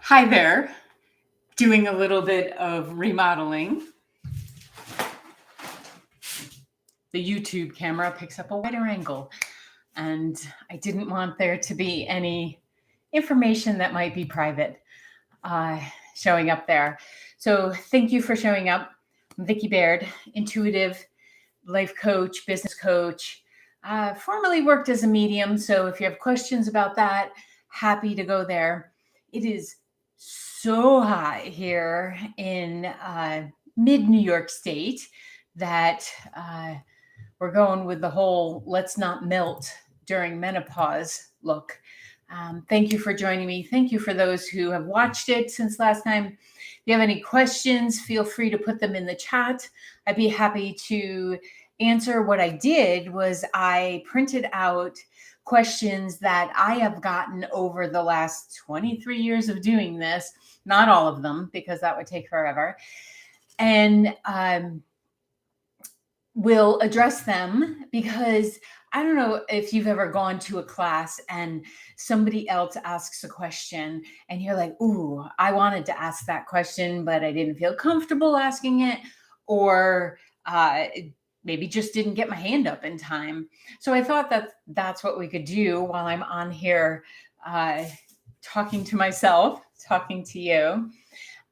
Hi there, doing a little bit of remodeling. The YouTube camera picks up a wider angle, and I didn't want there to be any information that might be private uh, showing up there. So thank you for showing up. I'm Vicki Baird, intuitive life coach, business coach. Formerly worked as a medium, so if you have questions about that, happy to go there. It is so hot here in mid New York State that we're going with the whole let's not melt during menopause look. Thank you for joining me. Thank you for those who have watched it since last time. If you have any questions, feel free to put them in the chat. I'd be happy to answer. What I did was I printed out questions that I have gotten over the last 23 years of doing this. Not all of them, because that would take forever. And we'll address them because I don't know if you've ever gone to a class and somebody else asks a question and you're like, ooh, I wanted to ask that question, but I didn't feel comfortable asking it, or maybe just didn't get my hand up in time. So I thought that that's what we could do while I'm on here talking to myself, talking to you.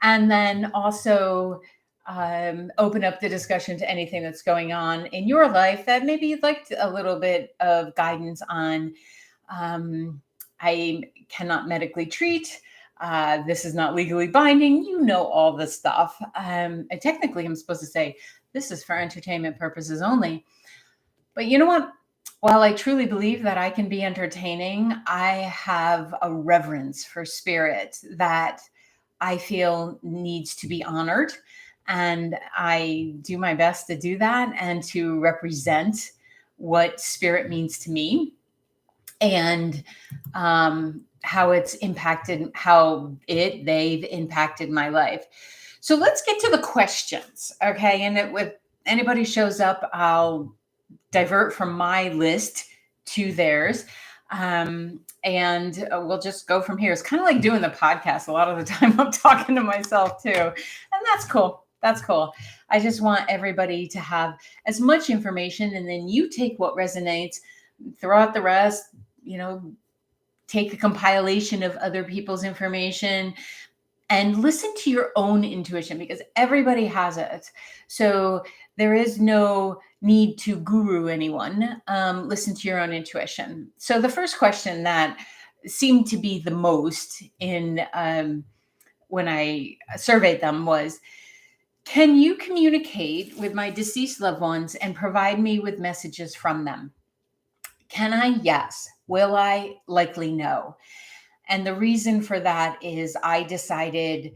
And then also open up the discussion to anything that's going on in your life that maybe you'd like a little bit of guidance on. I cannot medically treat. This is not legally binding. You know all the stuff. And technically, I'm supposed to say this is for entertainment purposes only. But you know what? While I truly believe that I can be entertaining, I have a reverence for spirit that I feel needs to be honored. And I do my best to do that and to represent what spirit means to me and how it's impacted, they've impacted my life. So let's get to the questions, okay? And if anybody shows up, I'll divert from my list to theirs. And we'll just go from here. It's kind of like doing the podcast. A lot of the time I'm talking to myself too. And that's cool. That's cool. I just want everybody to have as much information, and then you take what resonates, throw out the rest, take a compilation of other people's information and listen to your own intuition, because everybody has it. So there is no need to guru anyone. Listen to your own intuition. So the first question that seemed to be the most in when I surveyed them was, can you communicate with my deceased loved ones and provide me with messages from them? Can I? Yes. Will I? Likely no. And the reason for that is I decided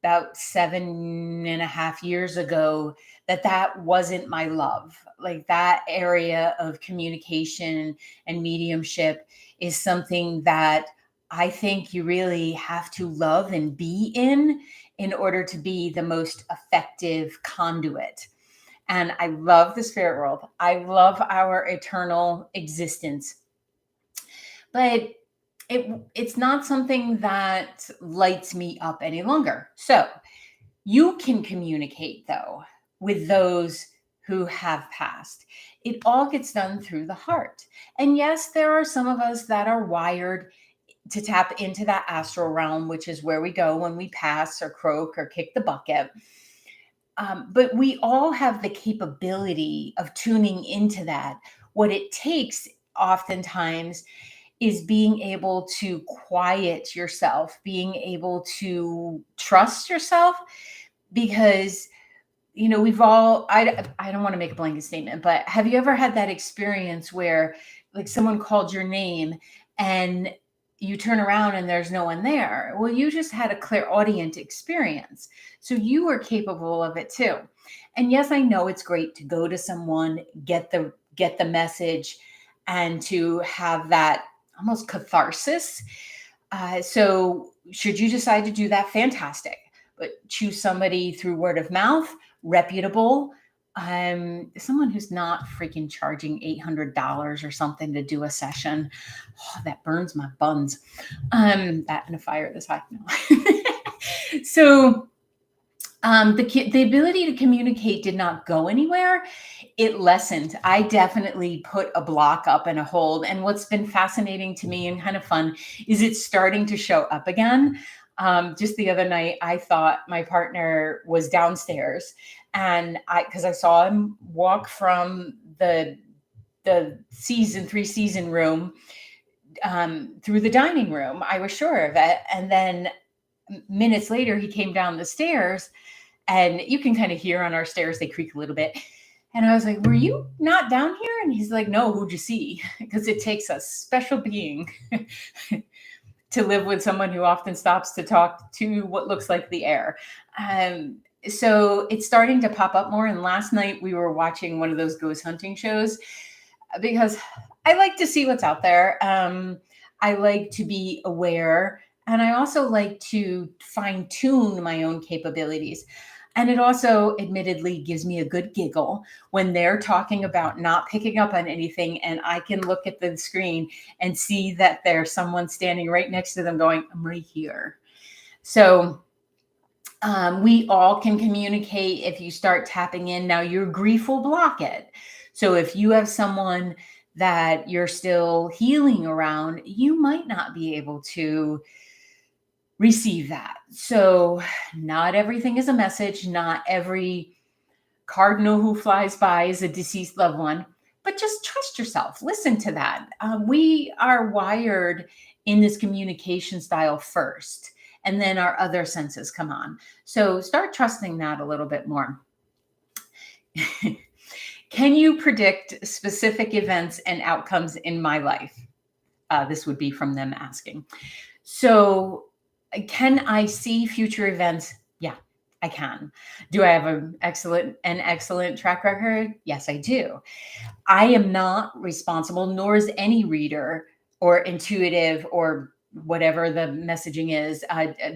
about 7.5 years ago that wasn't my love. Like, that area of communication and mediumship is something that I think you really have to love and be in order to be the most effective conduit. And I love the spirit world. I love our eternal existence. But it's not something that lights me up any longer. So you can communicate, though, with those who have passed. It all gets done through the heart. And yes, there are some of us that are wired to tap into that astral realm, which is where we go when we pass or croak or kick the bucket. But we all have the capability of tuning into that. What it takes oftentimes is being able to quiet yourself, being able to trust yourself, because we've all, I don't want to make a blanket statement, but have you ever had that experience where, like, someone called your name and you turn around and there's no one there? Well, you just had a clairaudient experience. So you were capable of it too. And yes, I know it's great to go to someone, get the message, and to have that almost catharsis. So should you decide to do that, fantastic. But choose somebody through word of mouth, reputable, Someone who's not freaking charging $800 or something to do a session. Oh, that burns my buns. That and a fire this high. No. So the ability to communicate did not go anywhere. It lessened. I definitely put a block up and a hold. And what's been fascinating to me and kind of fun is it's starting to show up again. Just the other night, I thought my partner was downstairs, and because I saw him walk from the three season room through the dining room. I was sure of it. And then minutes later, he came down the stairs, and you can kind of hear on our stairs, they creak a little bit. And I was like, were you not down here? And he's like, no, who'd you see? Because it takes a special being to live with someone who often stops to talk to what looks like the air. So it's starting to pop up more. And last night we were watching one of those ghost hunting shows because I like to see what's out there. I like to be aware, and I also like to fine tune my own capabilities. And it also admittedly gives me a good giggle when they're talking about not picking up on anything, and I can look at the screen and see that there's someone standing right next to them going, I'm right here. So we all can communicate if you start tapping in. Now, your grief will block it. So if you have someone that you're still healing around, you might not be able to receive that. So not everything is a message. Not every cardinal who flies by is a deceased loved one, but just trust yourself. Listen to that. We are wired in this communication style first, and then our other senses come on. So start trusting that a little bit more. Can you predict specific events and outcomes in my life? This would be from them asking. So can I see future events? Yeah, I can. Do I have an excellent track record? Yes, I do. I am not responsible, nor is any reader or intuitive or whatever the messaging is,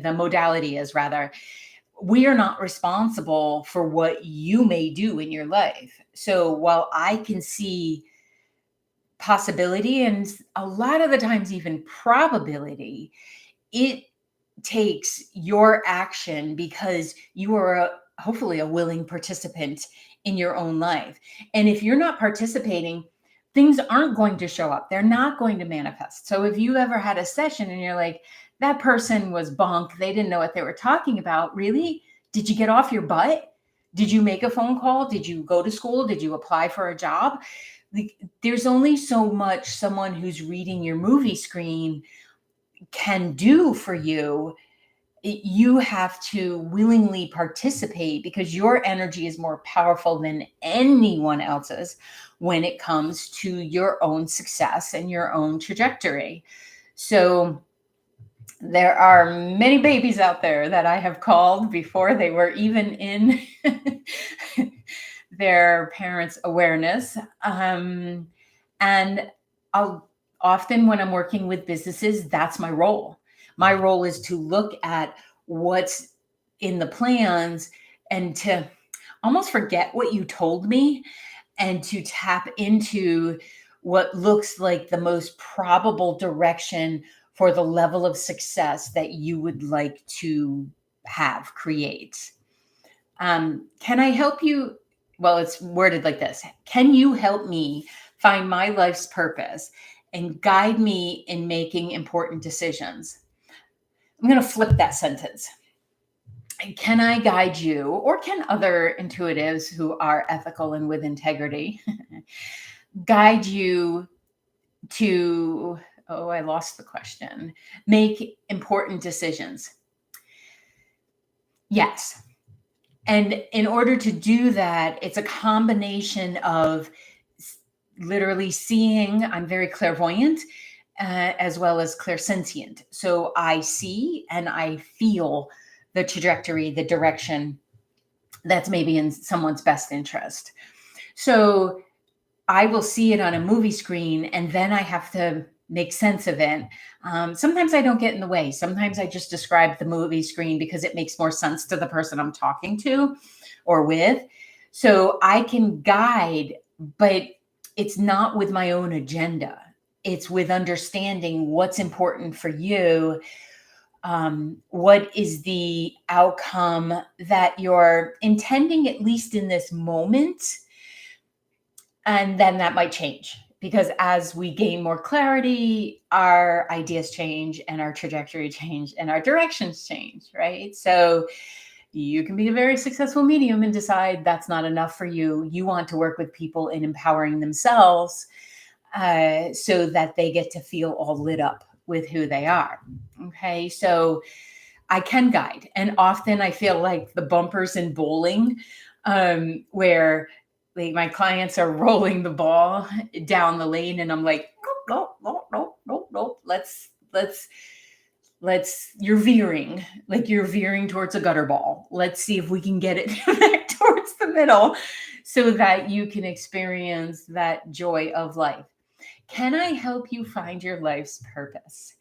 the modality is rather. We are not responsible for what you may do in your life. So while I can see possibility and a lot of the times even probability, it takes your action because you are hopefully a willing participant in your own life. And if you're not participating, things aren't going to show up. They're not going to manifest. So if you ever had a session and you're like, that person was bunk, they didn't know what they were talking about. Really? Did you get off your butt? Did you make a phone call? Did you go to school? Did you apply for a job? There's only so much someone who's reading your movie screen can do for you. You have to willingly participate because your energy is more powerful than anyone else's when it comes to your own success and your own trajectory. So there are many babies out there that I have called before they were even in their parents' awareness. And often when I'm working with businesses, that's my role. My role is to look at what's in the plans and to almost forget what you told me and to tap into what looks like the most probable direction for the level of success that you would like to create. Can I help you? Well, it's worded like this. Can you help me find my life's purpose and guide me in making important decisions? I'm going to flip that sentence. Can I guide you, or can other intuitives who are ethical and with integrity guide you to, oh, I lost the question, make important decisions? Yes. And in order to do that, it's a combination of literally seeing, I'm very clairvoyant, as well as clairsentient. So I see and I feel the trajectory, the direction that's maybe in someone's best interest. So I will see it on a movie screen and then I have to make sense of it. Sometimes I don't get in the way. Sometimes I just describe the movie screen because it makes more sense to the person I'm talking to or with. So I can guide, but it's not with my own agenda. It's with understanding what's important for you. What is the outcome that you're intending, at least in this moment? And then that might change, because as we gain more clarity, our ideas change and our trajectory change and our directions change, right? So you can be a very successful medium and decide that's not enough for you. You want to work with people in empowering themselves, so that they get to feel all lit up with who they are. Okay, so I can guide, and often I feel like the bumpers in bowling, where like my clients are rolling the ball down the lane, and I'm like, nope, nope, nope, nope, nope. Let's. You're veering towards a gutter ball. Let's see if we can get it back towards the middle, so that you can experience that joy of life. Can I help you find your life's purpose?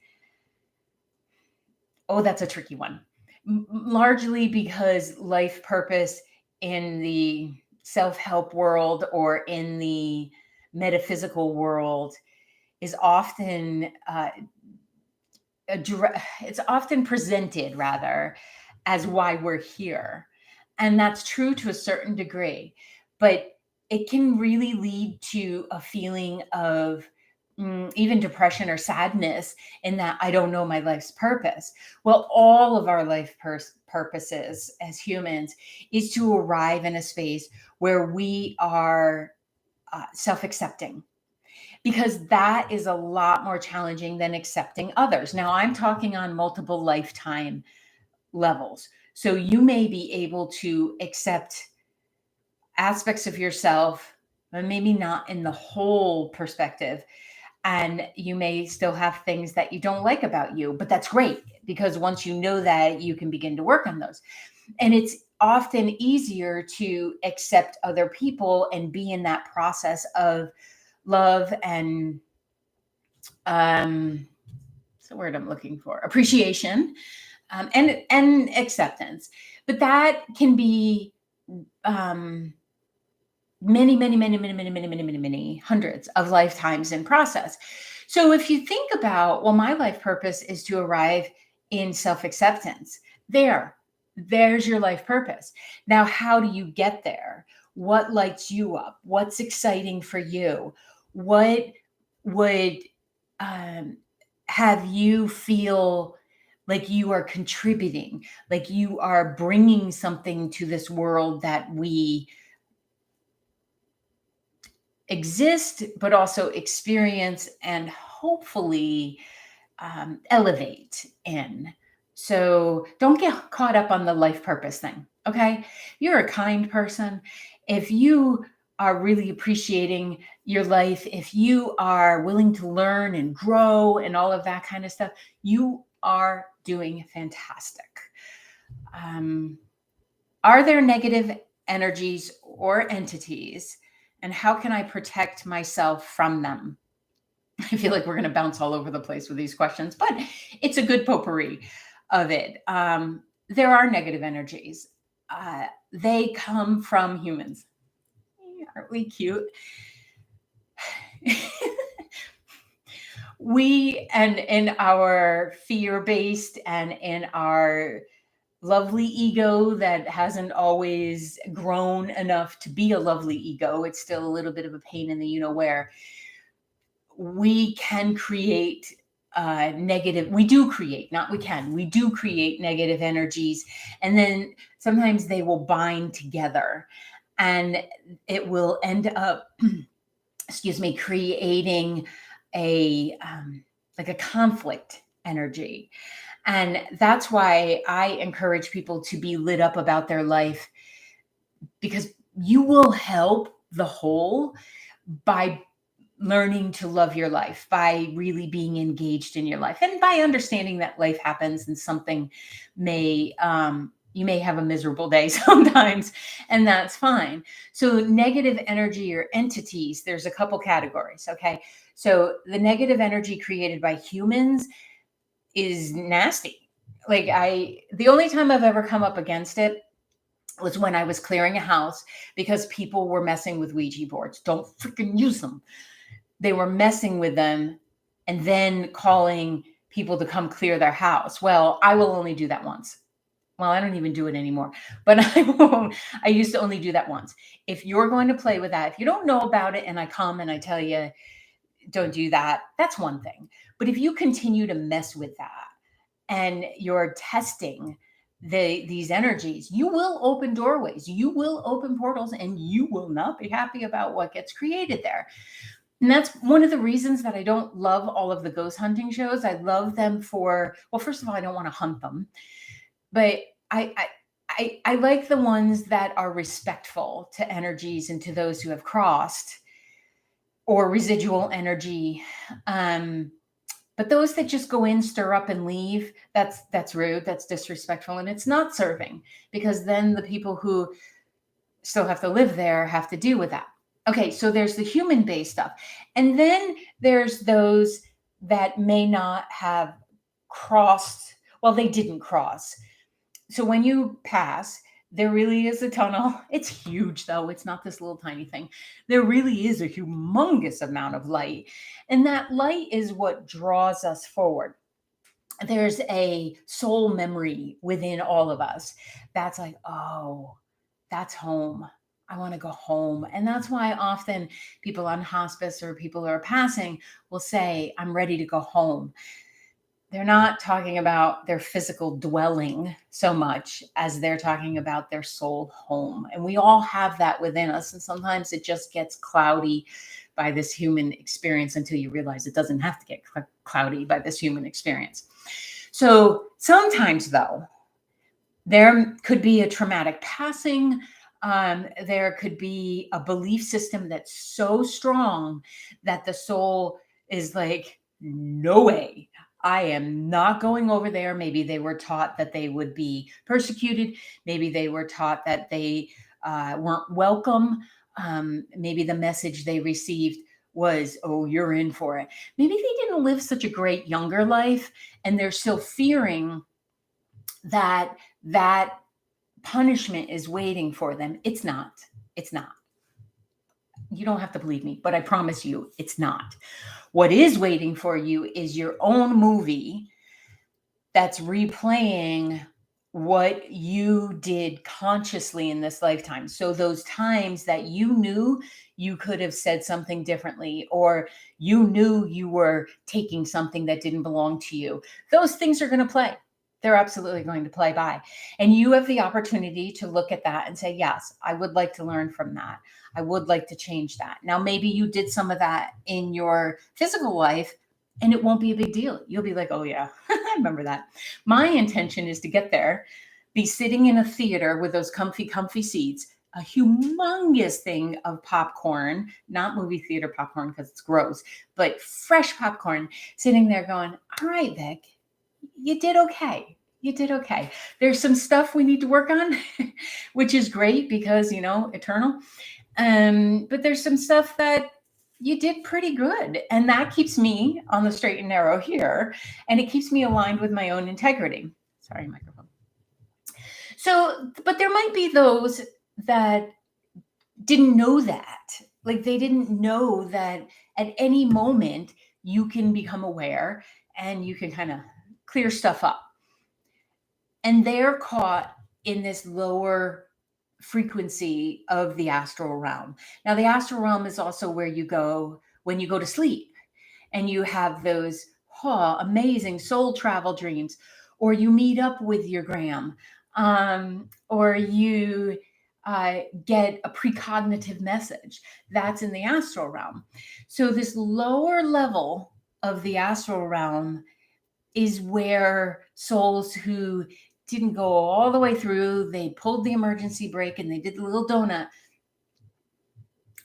Oh, that's a tricky one. Largely because life purpose in the self help world or in the metaphysical world is often it's often presented, rather, as why we're here, and that's true to a certain degree, but it can really lead to a feeling of even depression or sadness, in that I don't know my life's purpose. Well, all of our purposes as humans is to arrive in a space where we are self-accepting, because that is a lot more challenging than accepting others. Now, I'm talking on multiple lifetime levels. So you may be able to accept aspects of yourself, but maybe not in the whole perspective. And you may still have things that you don't like about you, but that's great, because once you know that, you can begin to work on those. And it's often easier to accept other people and be in that process of love and what's the word I'm looking for? Appreciation, and acceptance. But that can be um, many hundreds of lifetimes in process. So if you think about, well, my life purpose is to arrive in self-acceptance, there's your life purpose. Now, how do you get there? What lights you up? What's exciting for you? What would um, have you feel like you are contributing, like you are bringing something to this world that we exist, but also experience and hopefully elevate in. So don't get caught up on the life purpose thing. Okay. You're a kind person. If you are really appreciating your life, if you are willing to learn and grow and all of that kind of stuff, you are doing fantastic. Um, are there negative energies or entities? And how can I protect myself from them? I feel like we're going to bounce all over the place with these questions, but it's a good potpourri of it. There are negative energies. They come from humans. Aren't we cute? We, and in our fear based and in our lovely ego that hasn't always grown enough to be a lovely ego, it's still a little bit of a pain in the you know where. We can create negative, we do create, not we can, we do create negative energies. And then sometimes they will bind together and it will end up, excuse me, creating a like a conflict energy. And that's why I encourage people to be lit up about their life, because you will help the whole by learning to love your life, by really being engaged in your life, and by understanding that life happens and something may you may have a miserable day sometimes, and that's fine. So negative energy or entities, there's a couple categories. Okay, so the negative energy created by humans is nasty. Like, the only time I've ever come up against it was when I was clearing a house because people were messing with Ouija boards. Don't freaking use them. They were messing with them and then calling people to come clear their house. Well, I will only do that once. Well, I don't even do it anymore, but I won't. I used to only do that once. If you're going to play with that, if you don't know about it and I come and I tell you, don't do that, that's one thing. But if you continue to mess with that and you're testing these energies, you will open doorways, you will open portals, and you will not be happy about what gets created there. And that's one of the reasons that I don't love all of the ghost hunting shows. I love them for, well, first of all, I don't want to hunt them, but I like the ones that are respectful to energies and to those who have crossed or residual energy. But those that just go in, stir up, and leave, that's rude, that's disrespectful, and it's not serving, because then the people who still have to live there have to deal with that. Okay, so there's the human-based stuff. And then there's those that may not have crossed, well, they didn't cross. So when you pass, there really is a tunnel. It's huge, though. It's not this little tiny thing. There really is a humongous amount of light. And that light is what draws us forward. There's a soul memory within all of us that's like, oh, that's home. I want to go home. And that's why often people on hospice or people who are passing will say, I'm ready to go home. They're not talking about their physical dwelling so much as they're talking about their soul home. And we all have that within us. And sometimes it just gets cloudy by this human experience until you realize it doesn't have to get cloudy by this human experience. So sometimes, though, there could be a traumatic passing. There could be a belief system that's so strong that the soul is like, no way. I am not going over there. Maybe they were taught that they would be persecuted. Maybe they were taught that they weren't welcome. Maybe the message they received was, oh, you're in for it. Maybe they didn't live such a great younger life, and they're still fearing that punishment is waiting for them. It's not. It's not. You don't have to believe me, but I promise you, it's not. What is waiting for you is your own movie that's replaying what you did consciously in this lifetime. So those times that you knew you could have said something differently, or you knew you were taking something that didn't belong to you, those things are going to play. They're absolutely going to play by. And you have the opportunity to look at that and say, yes, I would like to learn from that. I would like to change that. Now, maybe you did some of that in your physical life and it won't be a big deal. You'll be like, oh yeah, I remember that. My intention is to get there, be sitting in a theater with those comfy seats, a humongous thing of popcorn, not movie theater popcorn because it's gross, but fresh popcorn, sitting there going, all right, Vic, you did okay. You did okay. There's some stuff we need to work on, which is great because, eternal. But there's some stuff that you did pretty good. And that keeps me on the straight and narrow here. And it keeps me aligned with my own integrity. Sorry, microphone. So, but there might be those that didn't know that. Like they didn't know that at any moment you can become aware and you can kind of clear stuff up. And they're caught in this lower frequency of the astral realm. Now, the astral realm is also where you go when you go to sleep and you have those amazing soul travel dreams, or you meet up with your Graham, or you get a precognitive message. That's in the astral realm. So this lower level of the astral realm is where souls who didn't go all the way through, they pulled the emergency brake and they did the little donut,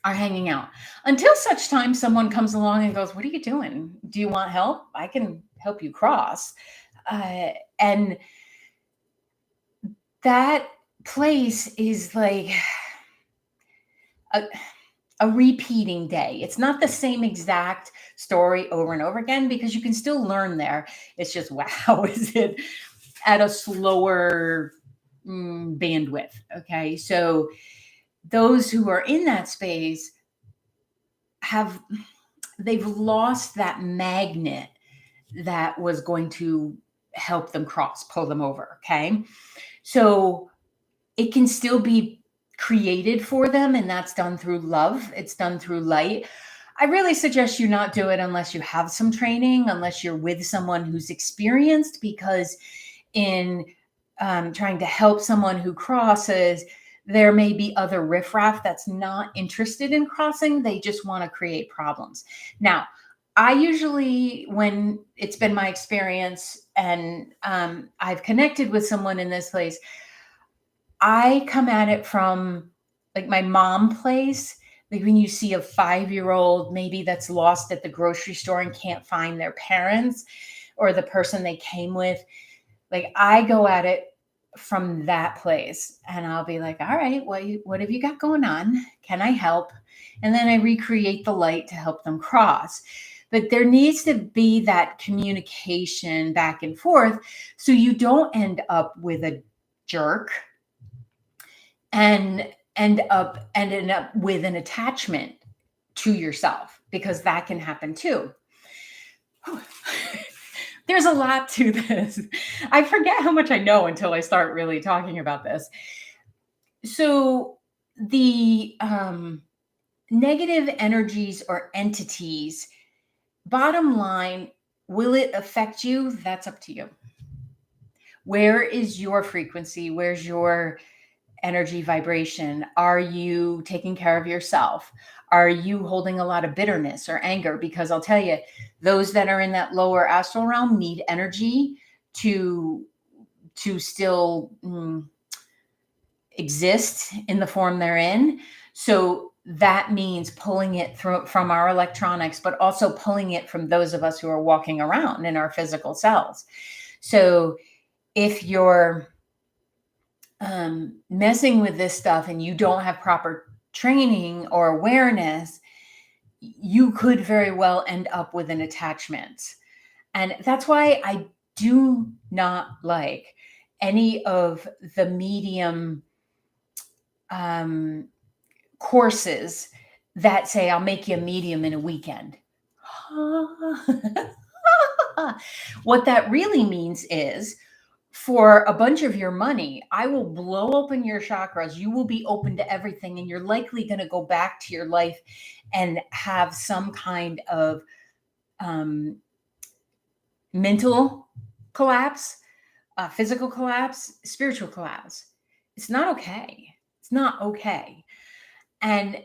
are hanging out until such time someone comes along and goes, what are you doing? Do you want help? I can help you cross. And that place is like a repeating day. It's not the same exact story over and over again because you can still learn there. It's just, wow, is it at a slower bandwidth. Okay. So those who are in that space have, they've lost that magnet that was going to help them cross, pull them over. Okay. So it can still be created for them, and that's done through love, it's done through light. I really suggest you not do it unless you have some training, unless you're with someone who's experienced, because in trying to help someone who crosses, there may be other riffraff that's not interested in crossing. They just want to create problems. Now, I usually, when it's been my experience and I've connected with someone in this place, I come at it from like my mom place. Like when you see a 5-year-old maybe that's lost at the grocery store and can't find their parents or the person they came with, like I go at it from that place and I'll be like, all right, what have you got going on? Can I help? And then I recreate the light to help them cross. But there needs to be that communication back and forth so you don't end up with a jerk and end up with an attachment to yourself, because that can happen too. There's a lot to this. I forget how much I know until I start really talking about this. So the negative energies or entities, bottom line, will it affect you? That's up to you. Where is your frequency? Where's your energy vibration? Are you taking care of yourself? Are you holding a lot of bitterness or anger? Because I'll tell you, those that are in that lower astral realm need energy to still exist in the form they're in. So that means pulling it through from our electronics, but also pulling it from those of us who are walking around in our physical selves. So if you're messing with this stuff and you don't have proper training or awareness, you could very well end up with an attachment. And that's why I do not like any of the medium courses that say, I'll make you a medium in a weekend. What that really means is, for a bunch of your money, I will blow open your chakras. You will be open to everything, and you're likely going to go back to your life and have some kind of mental collapse, physical collapse, spiritual collapse. It's not okay. It's not okay. And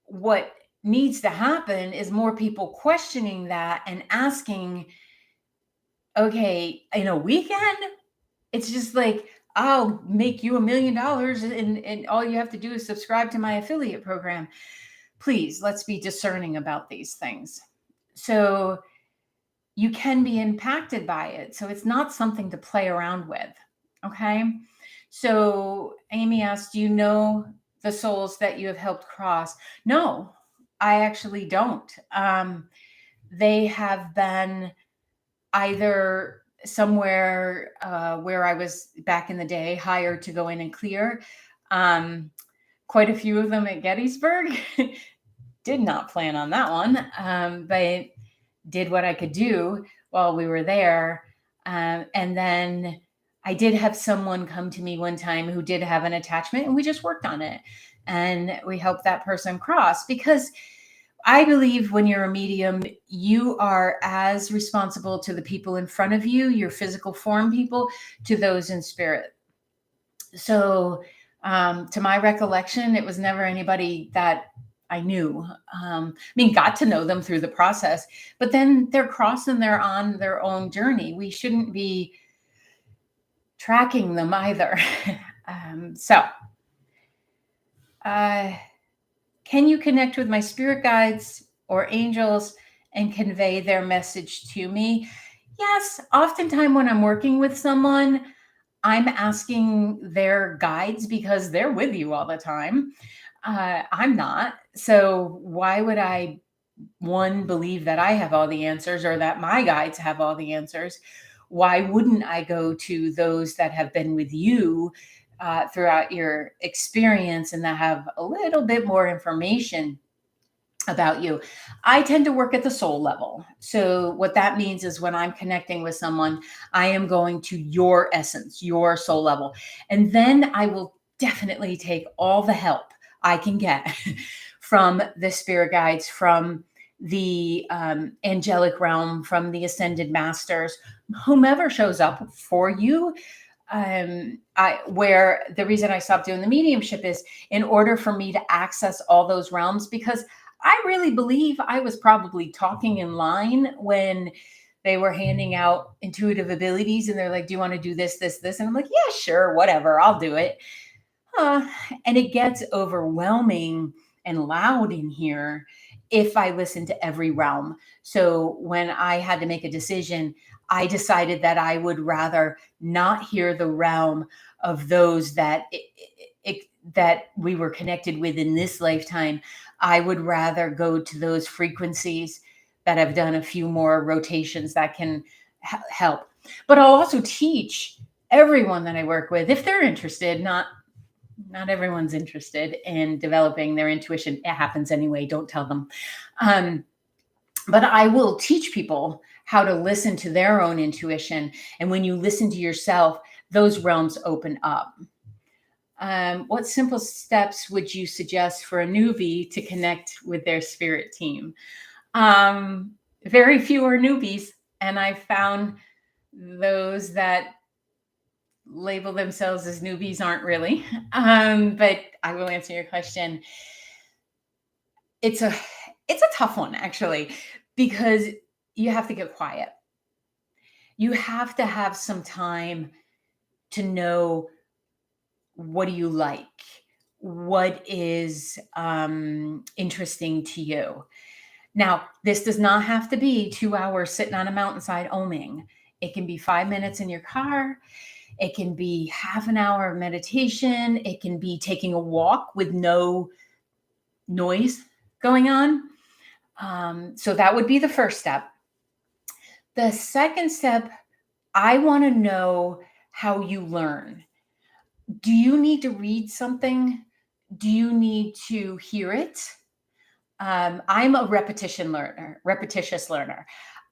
what needs to happen is more people questioning that and asking, okay, in a weekend, it's just like, I'll make you $1 million and all you have to do is subscribe to my affiliate program. Please, let's be discerning about these things. So you can be impacted by it. So it's not something to play around with. Okay. So Amy asked, do you know the souls that you have helped cross? No, I actually don't. They have been either somewhere where I was back in the day hired to go in and clear. Quite a few of them at Gettysburg. Did not plan on that one, but did what I could do while we were there. And then I did have someone come to me one time who did have an attachment, and we just worked on it. And we helped that person cross, because I believe when you're a medium, you are as responsible to the people in front of you, your physical form people, to those in spirit. So to my recollection, it was never anybody that I knew. Got to know them through the process, but then they're crossing, they're on their own journey. We shouldn't be tracking them either. Can you connect with my spirit guides or angels and convey their message to me? Yes, oftentimes when I'm working with someone, I'm asking their guides because they're with you all the time. I'm not. So why would I, one, believe that I have all the answers or that my guides have all the answers why wouldn't I go to those that have been with you throughout your experience and that have a little bit more information about you? I tend to work at the soul level. So, what that means is when I'm connecting with someone, I am going to your essence, your soul level. And then I will definitely take all the help I can get from the spirit guides, from the angelic realm, from the ascended masters, whomever shows up for you. Where the reason I stopped doing the mediumship is in order for me to access all those realms, because I really believe I was probably talking in line when they were handing out intuitive abilities and they're like, do you want to do this, this, this? And I'm like, yeah, sure, whatever, I'll do it. Uh, and it gets overwhelming and loud in here if I listen to every realm. So when I had to make a decision, I decided that I would rather not hear the realm of those that we were connected with in this lifetime. I would rather go to those frequencies that have done a few more rotations that can help. But I'll also teach everyone that I work with, if they're interested. Not everyone's interested in developing their intuition. It happens anyway. Don't tell them. But I will teach people how to listen to their own intuition. And when you listen to yourself, those realms open up. What simple steps would you suggest for a newbie to connect with their spirit team? Very few are newbies. And I found those that label themselves as newbies aren't really. But I will answer your question. It's a tough one, actually, because you have to get quiet. You have to have some time to know, what do you like? What is interesting to you? Now, this does not have to be 2 hours sitting on a mountainside oming. It can be 5 minutes in your car. It can be half an hour of meditation. It can be taking a walk with no noise going on. So that would be the first step. The second step, I want to know how you learn. Do you need to read something? Do you need to hear it? I'm a repetitious learner.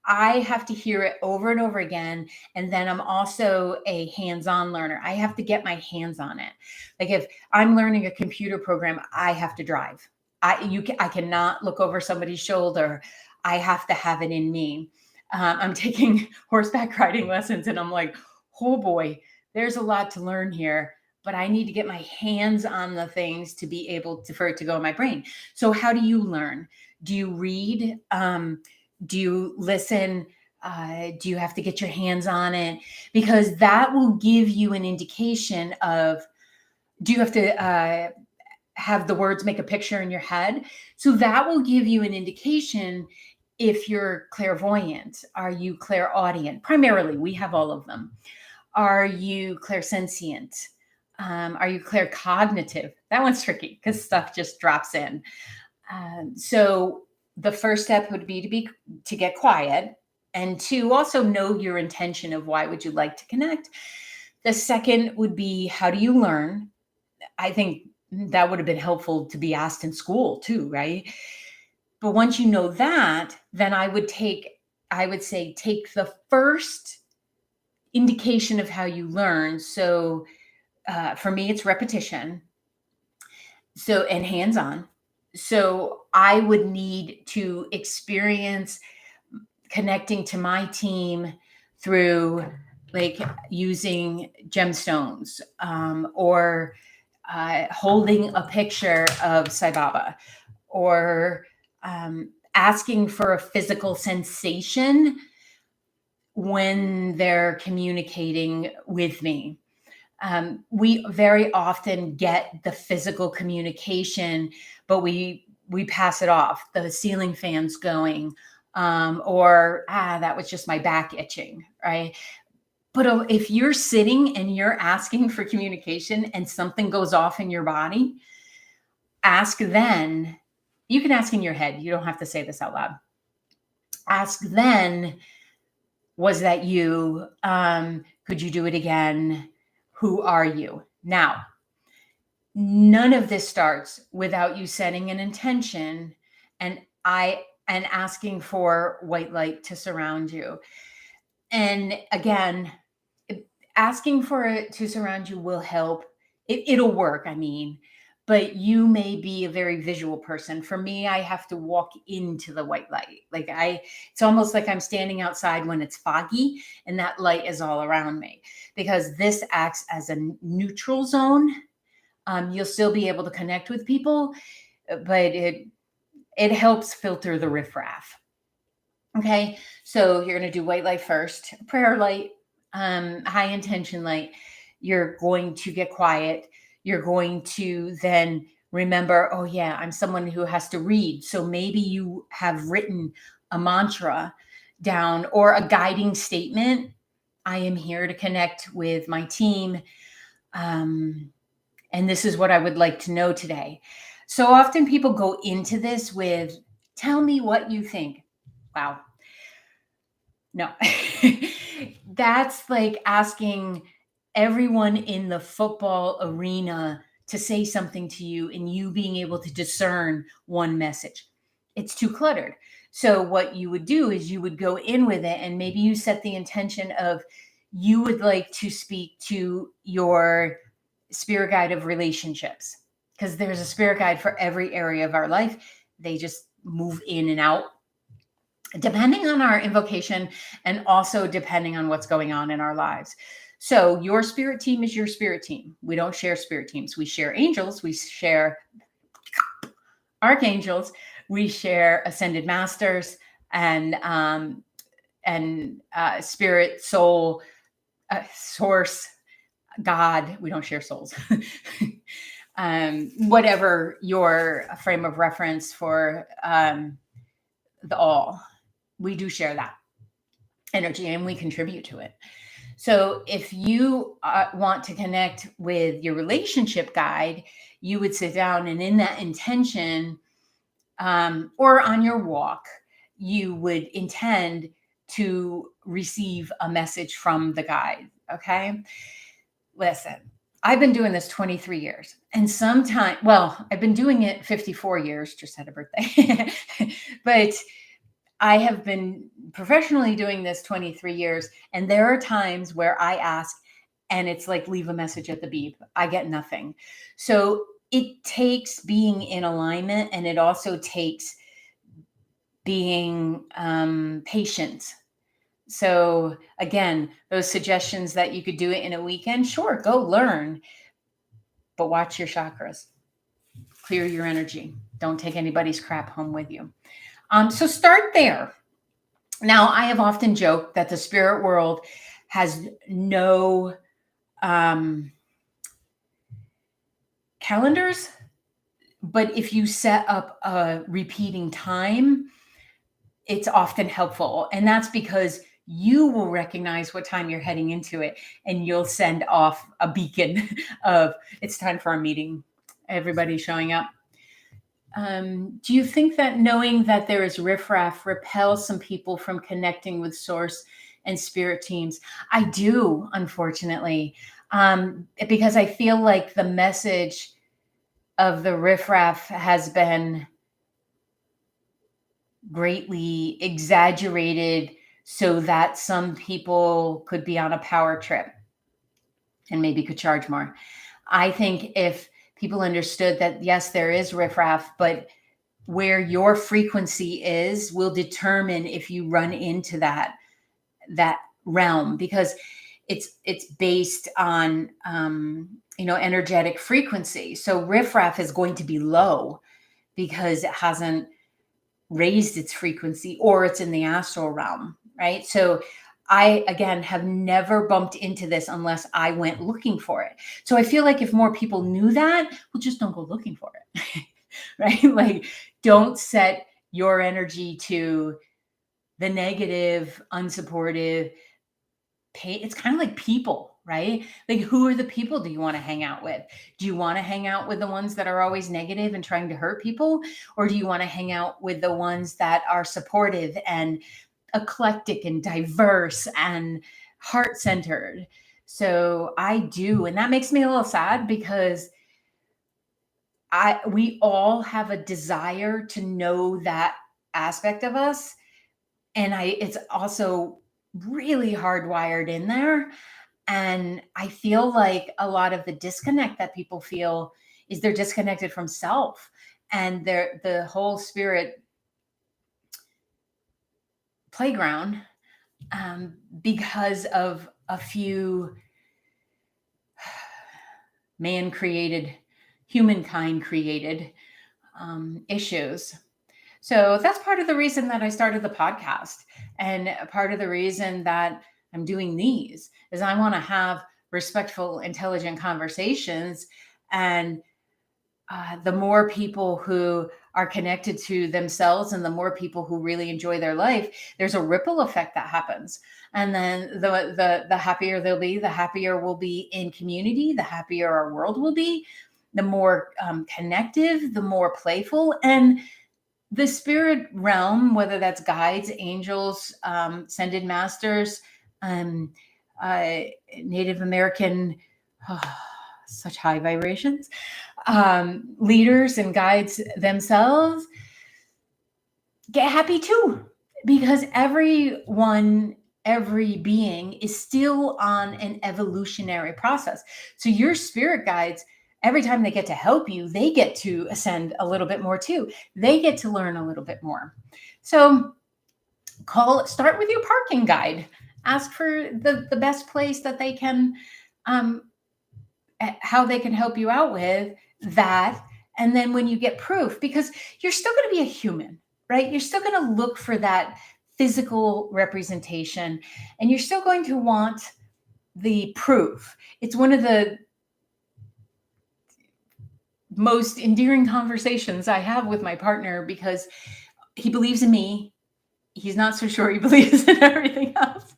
I have to hear it over and over again. And then I'm also a hands-on learner. I have to get my hands on it. Like if I'm learning a computer program, I have to drive. I cannot look over somebody's shoulder. I have to have it in me. I'm taking horseback riding lessons and I'm like, oh boy, there's a lot to learn here, but I need to get my hands on the things to be able to, for it to go in my brain. So how do you learn? Do you read? Do you listen? Do you have to get your hands on it? Because that will give you an indication of, do you have to have the words make a picture in your head? So that will give you an indication if you're clairvoyant. Are you clairaudient? Primarily, we have all of them. Are you clairsentient? Are you claircognitive? That one's tricky because stuff just drops in. So the first step would be to get quiet, and to also know your intention of why would you like to connect. The second would be, how do you learn? I think that would have been helpful to be asked in school too, right? But once you know that, then I would say take the first indication of how you learn. So for me, it's repetition. So, and hands-on. So I would need to experience connecting to my team through like using gemstones, or holding a picture of Sai Baba, or asking for a physical sensation when they're communicating with me. We very often get the physical communication, but we pass it off. The ceiling fan's going, or that was just my back itching, right? But if you're sitting and you're asking for communication and something goes off in your body, ask then. You can ask in your head. You don't have to say this out loud. Ask then, Was that you? Could you do it again? Who are you? Now, none of this starts without you setting an intention and asking for white light to surround you. And again, asking for it to surround you will help. It'll work, I mean, but you may be a very visual person. For me, I have to walk into the white light. It's almost like I'm standing outside when it's foggy and that light is all around me, because this acts as a neutral zone. You'll still be able to connect with people, but it helps filter the riffraff. Okay, so you're going to do white light first, prayer light, high intention light. You're going to get quiet. You're going to then remember, oh, yeah, I'm someone who has to read. So maybe you have written a mantra down or a guiding statement. I am here to connect with my team. And this is what I would like to know today. So often people go into this with, tell me what you think. Wow. No, that's like asking everyone in the football arena to say something to you and you being able to discern one message. It's too cluttered. So, what you would do is you would go in with it, and maybe you set the intention of you would like to speak to your spirit guide of relationships, because there's a spirit guide for every area of our life. They just move in and out depending on our invocation and also depending on what's going on in our lives. So your spirit team is your spirit team. We don't share spirit teams. We share angels. We share archangels. We share ascended masters and spirit, soul, source, God. We don't share souls. Whatever your frame of reference for the all. We do share that energy and we contribute to it. So if you want to connect with your relationship guide, you would sit down and in that intention or on your walk, you would intend to receive a message from the guide. Okay. Listen, I've been doing this 23 years and I've been doing it 54 years, just had a birthday, but I have been professionally doing this 23 years, and there are times where I ask, and it's like, leave a message at the beep. I get nothing. So it takes being in alignment, and it also takes being patient. So again, those suggestions that you could do it in a weekend, sure, go learn, but watch your chakras. Clear your energy. Don't take anybody's crap home with you. So start there. Now, I have often joked that the spirit world has no calendars, but if you set up a repeating time, it's often helpful. And that's because you will recognize what time you're heading into it, and you'll send off a beacon of it's time for our meeting. Everybody's showing up. Do you think that knowing that there is riffraff repels some people from connecting with source and spirit teams? I do, unfortunately, because I feel like the message of the riffraff has been greatly exaggerated so that some people could be on a power trip and maybe could charge more. I think if people understood that, yes, there is riffraff, but where your frequency is will determine if you run into that realm, because it's based on energetic frequency. So riffraff is going to be low because it hasn't raised its frequency, or it's in the astral realm, right? So I, again, have never bumped into this unless I went looking for it. So I feel like if more people knew that, well, just don't go looking for it, right? Like, don't set your energy to the negative, unsupportive. It's kind of like people, right? Like, who are the people do you want to hang out with? Do you want to hang out with the ones that are always negative and trying to hurt people? Or do you want to hang out with the ones that are supportive and eclectic and diverse and heart-centered. So I do, and that makes me a little sad because we all have a desire to know that aspect of us, and it's also really hardwired in there. And I feel like a lot of the disconnect that people feel is they're disconnected from self, and the whole spirit playground, because of a few humankind created issues. So that's part of the reason that I started the podcast. And part of the reason that I'm doing these is I want to have respectful, intelligent conversations. And the more people who are connected to themselves and the more people who really enjoy their life, there's a ripple effect that happens. And then the happier they'll be, the happier we'll be in community, the happier our world will be, the more connective, the more playful. And the spirit realm, whether that's guides, angels, ascended masters, Native American, such high vibrations, leaders and guides themselves, get happy too, because every being is still on an evolutionary process. So your spirit guides, every time they get to help you, they get to ascend a little bit more too. They get to learn a little bit more. So start with your parking guide. Ask for the best place that they can, how they can help you out with that. And then when you get proof, because you're still going to be a human, right? You're still going to look for that physical representation, and you're still going to want the proof. It's one of the most endearing conversations I have with my partner, because he believes in me. He's not so sure he believes in everything else.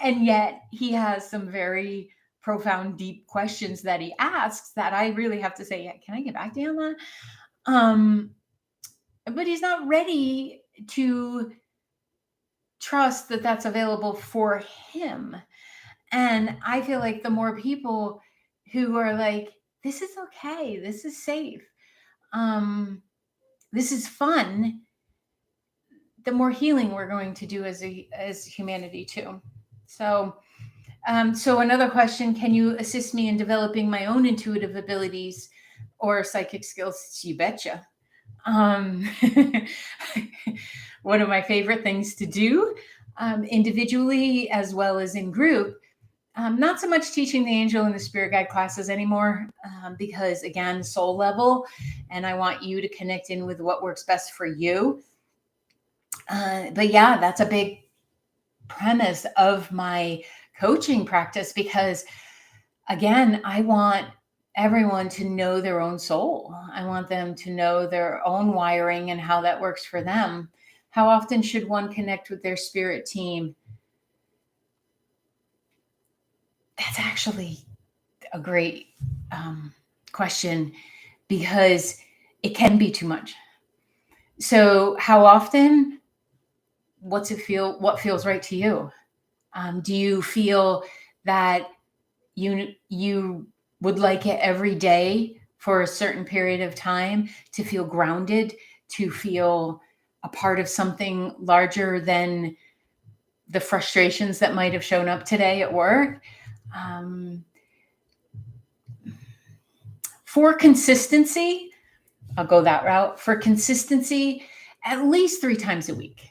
And yet he has some very profound, deep questions that he asks that I really have to say, yeah, can I get back to you on that? But he's not ready to trust that that's available for him. And I feel like the more people who are like, this is okay, this is safe, this is fun, the more healing we're going to do as humanity too. So another question: can you assist me in developing my own intuitive abilities or psychic skills? You betcha. One of my favorite things to do, individually as well as in group. Not so much teaching the angel and the spirit guide classes anymore, because again, soul level, and I want you to connect in with what works best for you. But yeah, that's a big premise of my coaching practice, because again, I want everyone to know their own soul. I want them to know their own wiring and how that works for them. How often should one connect with their spirit team? That's actually a great question, because it can be too much. So how often? What feels right to you? Do you feel that you would like it every day for a certain period of time to feel grounded, to feel a part of something larger than the frustrations that might have shown up today at work? For consistency, I'll go that route. For consistency, at least 3 times a week.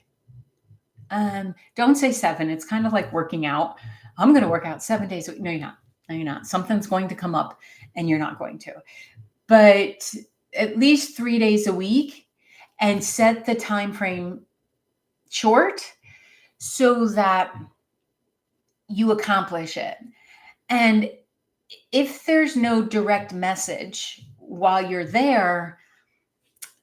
Don't say 7. It's kind of like working out. I'm going to work out 7 days a week. No, you're not. No, you're not. Something's going to come up and you're not going to. But at least 3 days a week, and set the time frame short so that you accomplish it. And if there's no direct message while you're there,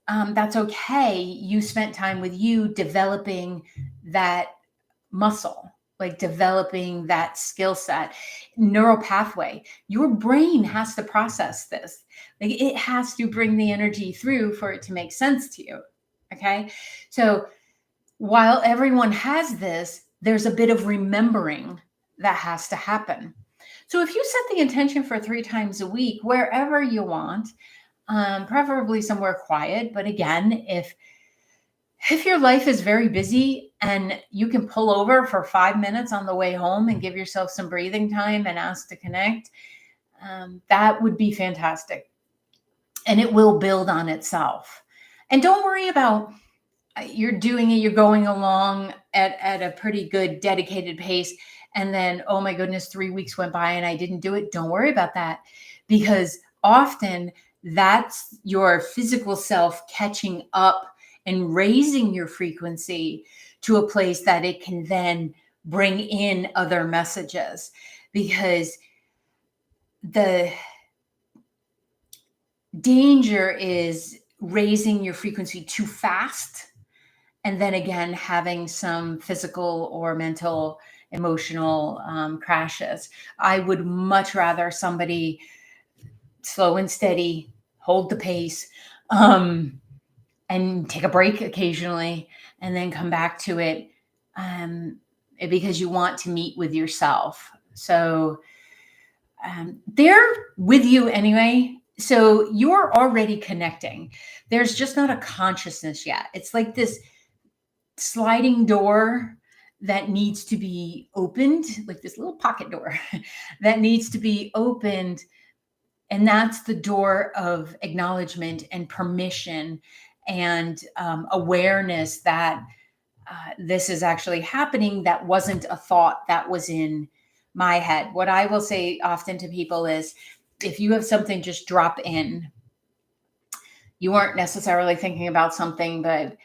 that's okay. You spent time with you developing that muscle, like developing that skill set, neural pathway. Your brain has to process this. Like, it has to bring the energy through for it to make sense to you. Okay. So While everyone has this, there's a bit of remembering that has to happen. So if you set the intention for 3 times a week, wherever you want, preferably somewhere quiet. But again, if your life is very busy and you can pull over for 5 minutes on the way home and give yourself some breathing time and ask to connect, that would be fantastic. And it will build on itself. And don't worry about you're doing it, you're going along at a pretty good dedicated pace. And then, oh my goodness, 3 weeks went by and I didn't do it. Don't worry about that, because often that's your physical self catching up and raising your frequency to a place that it can then bring in other messages. Because the danger is raising your frequency too fast, and then again having some physical or mental emotional crashes. I would much rather somebody slow and steady, hold the pace, and take a break occasionally and then come back to it, because you want to meet with yourself. So they're with you anyway. So you're already connecting. There's just not a consciousness yet. It's like this sliding door that needs to be opened, like this little pocket door that needs to be opened. And that's the door of acknowledgement and permission and awareness that this is actually happening. That wasn't a thought that was in my head. What I will say often to people is, if you have something just drop in, you weren't necessarily thinking about something, but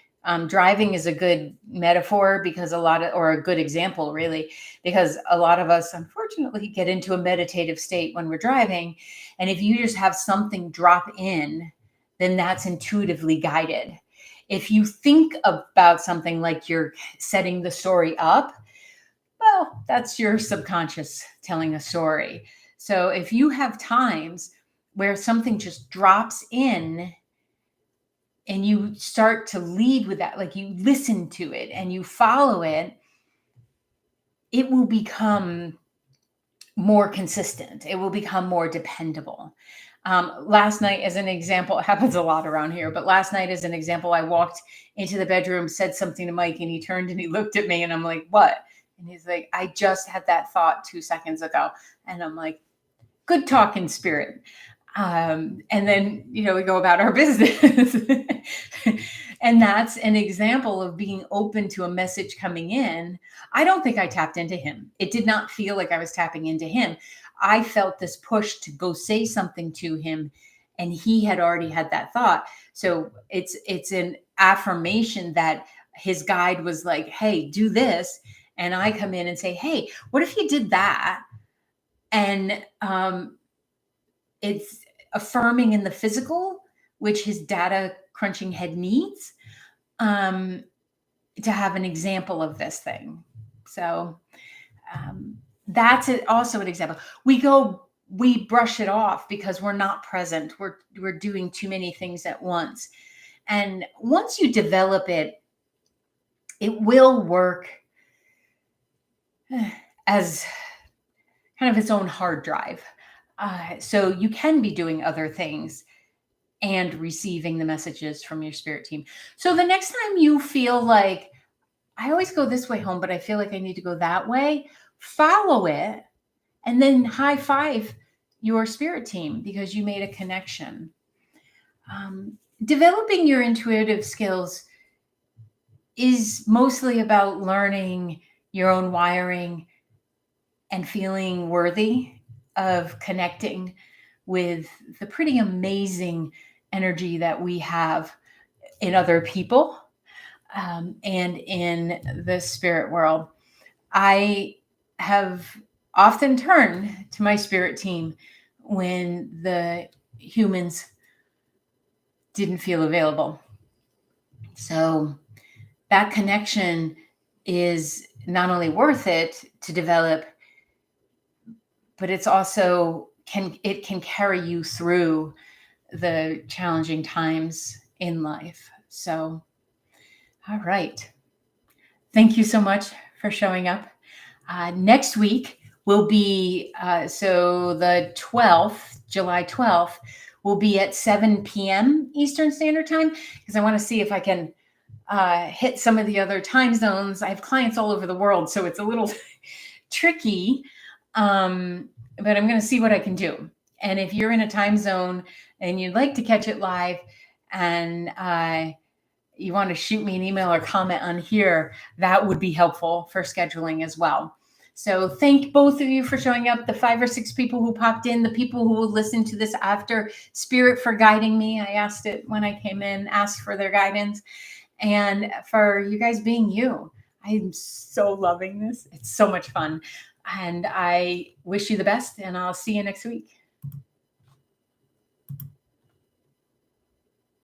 driving is a good metaphor, because or a good example, really, because a lot of us, unfortunately, get into a meditative state when we're driving. And if you just have something drop in, then that's intuitively guided. If you think about something like you're setting the story up, well, that's your subconscious telling a story. So if you have times where something just drops in and you start to lead with that, like you listen to it and you follow it, it will become more consistent. It will become more dependable. Last night, as an example, it happens a lot around here, but last night, as an example, I walked into the bedroom, said something to Mike, and he turned and he looked at me, and I'm like, what? And he's like, I just had that thought 2 seconds ago. And I'm like, good talking spirit. And then, we go about our business. And that's an example of being open to a message coming in. I don't think I tapped into him. It did not feel like I was tapping into him. I felt this push to go say something to him, and he had already had that thought. So it's an affirmation that his guide was like, hey, do this. And I come in and say, hey, what if you did that? And it's affirming in the physical, which his data crunching head needs, to have an example of this thing. So that's also an example. We brush it off because we're not present. We're doing too many things at once. And once you develop it, it will work as kind of its own hard drive. So you can be doing other things and receiving the messages from your spirit team. So the next time you feel like, I always go this way home, but I feel like I need to go that way, follow it and then high five your spirit team because you made a connection. Developing your intuitive skills is mostly about learning your own wiring and feeling worthy of connecting with the pretty amazing energy that we have in other people, and in the spirit world. I have often turned to my spirit team when the humans didn't feel available. So that connection is not only worth it to develop, but it's also can carry you through the challenging times in life. So, all right. Thank you so much for showing up. Next week will be so the 12th, July 12th, will be at 7 p.m. Eastern Standard Time because I want to see if I can hit some of the other time zones. I have clients all over the world, so it's a little tricky, but I'm going to see what I can do. And if you're in a time zone and you'd like to catch it live and you want to shoot me an email or comment on here, that would be helpful for scheduling as well. So thank both of you for showing up, the 5 or 6 people who popped in, the people who will listen to this after, Spirit for guiding me. I asked it when I came in, asked for their guidance, and for you guys being you. I'm so loving this. It's so much fun. And I wish you the best, and I'll see you next week.